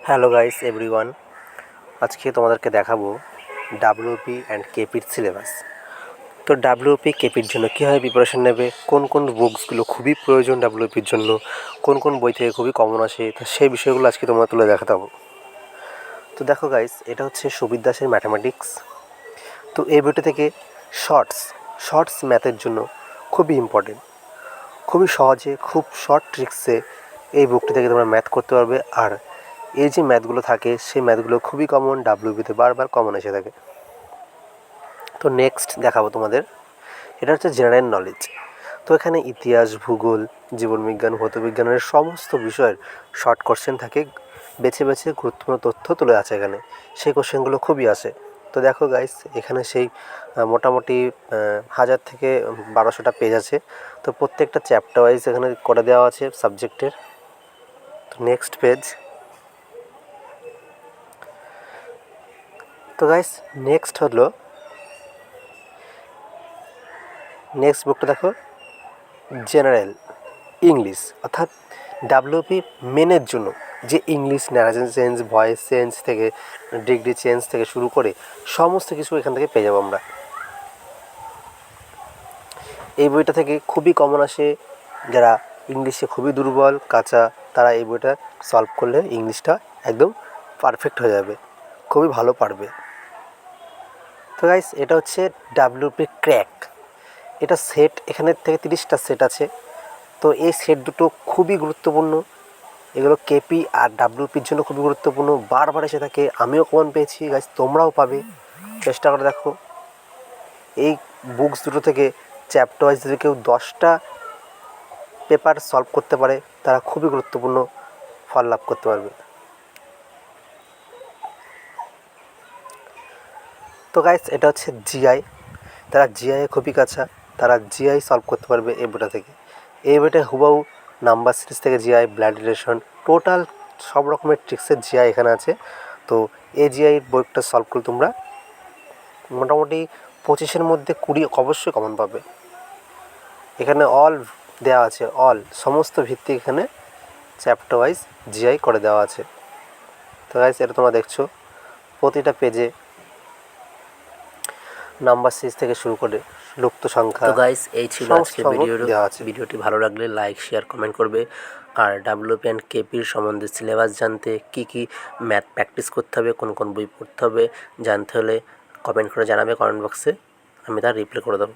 Hello guys everyone, আজকে তোমাদেরকে দেখাবো ডাব্লিউপি অ্যান্ড কেপির সিলেবাস। তো ডাব্লিউপি কেপির জন্য কীভাবে প্রিপারেশন নেবে, কোন কোন বুকসগুলো খুবই প্রয়োজন ডাব্লিউপির জন্য, কোন কোন বই থেকে খুবই কমন আসে, তো সেই বিষয়গুলো আজকে তোমরা তুলে দেখাতে হবে। তো দেখো গাইস, এটা হচ্ছে সুবির দাসের ম্যাথামেটিক্স। তো এই বইটা থেকে শর্টস ম্যাথের জন্য খুবই ইম্পর্টেন্ট, খুবই সহজে খুব শর্ট ট্রিক্সে এই বুকটি থেকে তোমরা ম্যাথ করতে পারবে। আর এই যে ম্যাথগুলো থাকে সেই ম্যাথগুলো খুবই কমন, ডাব্লিউবিতে বারবার কমন এসে থাকে। তো নেক্সট দেখাবো তোমাদের, এটা হচ্ছে জেনারেল নলেজ। তো এখানে ইতিহাস, ভূগোল, জীবনবিজ্ঞান, ভৌতবিজ্ঞানের সমস্ত বিষয়ের শর্ট কোশ্চেন থাকে, বেছে বেছে গুরুত্বপূর্ণ তথ্য তুলে আছে এখানে, সেই কোশ্চেনগুলো খুবই আসে। তো দেখো গাইস, এখানে সেই মোটামুটি 1000 থেকে 1200টা পেজ আছে। তো প্রত্যেকটা চ্যাপ্টার ওয়াইজ এখানে করে দেওয়া আছে সাবজেক্টের। তো নেক্সট পেজ। তো গাইস নেক্সট বুকটা দেখো, জেনারেল ইংলিশ, অর্থাৎ ডাব্লিউপি মেনের জন্য যে English narration change, voice change থেকে ডিগ্রি চেঞ্জ থেকে শুরু করে সমস্ত কিছু এখান থেকে পেয়ে যাবো আমরা। এই বইটা থেকে খুবই কমন আসে, যারা ইংলিশে খুবই দুর্বল কাঁচা, তারা এই বইটা সলভ করলে ইংলিশটা একদম পারফেক্ট হয়ে যাবে, খুবই ভালো পারবে। তো গাইস, এটা হচ্ছে ডাব্লিউপি ক্র্যাক। এটা সেট এখানের থেকে 30টা সেট আছে। তো এই সেট দুটো খুবই গুরুত্বপূর্ণ, এগুলো কেপি আর ডাব্লিউপির জন্য খুবই গুরুত্বপূর্ণ, বারবার এসে থাকে। আমিও কমন পেয়েছি গাইস, তোমরাও পাবে, চেষ্টা করে দেখো। এই বুকস দুটো থেকে চ্যাপ্টার ওয়াইজ যদি কেউ 10টা পেপার সলভ করতে পারে, তারা খুবই গুরুত্বপূর্ণ ফল লাভ করতে পারবে। তো গাইস, এটা হচ্ছে জিআই, তারা জিআইয়ে খুবই কাঁচা, তারা জিআই সলভ করতে পারবে এই বইটা থেকে। এই বইটা হুবাহু নাম্বার সিরিজ থেকে জিআই, ব্লাড রিলেশন, টোটাল সব রকমের ট্রিক্সের জিআই এখানে আছে। তো এই জিআই বইটা সলভ করে তোমরা মোটামুটি 25-এর মধ্যে 20 অবশ্যই কমন পাবে। এখানে অল দেওয়া আছে, সমস্ত ভিত্তিক এখানে চ্যাপ্টার ওয়াইজ জিআই করে দেওয়া আছে। তো গাইস, এটা তোমরা দেখছো প্রতিটা পেজে নাম্বার সিরিজ থেকে শুরু করে লুপ্ত সংখ্যা। তো গাইস, এই ছিল আজকের ভিডিওটি ভালো লাগলে লাইক, শেয়ার, কমেন্ট করবে। আর ডাব্লিউপি অ্যান্ড কেপির সম্বন্ধে সিলেবাস জানতে কী কী ম্যাথ প্র্যাকটিস করতে হবে, কোন কোন বই পড়তে হবে জানতে হলে কমেন্ট করে জানাবে কমেন্ট বক্সে, আমি তার রিপ্লাই করে দেবো।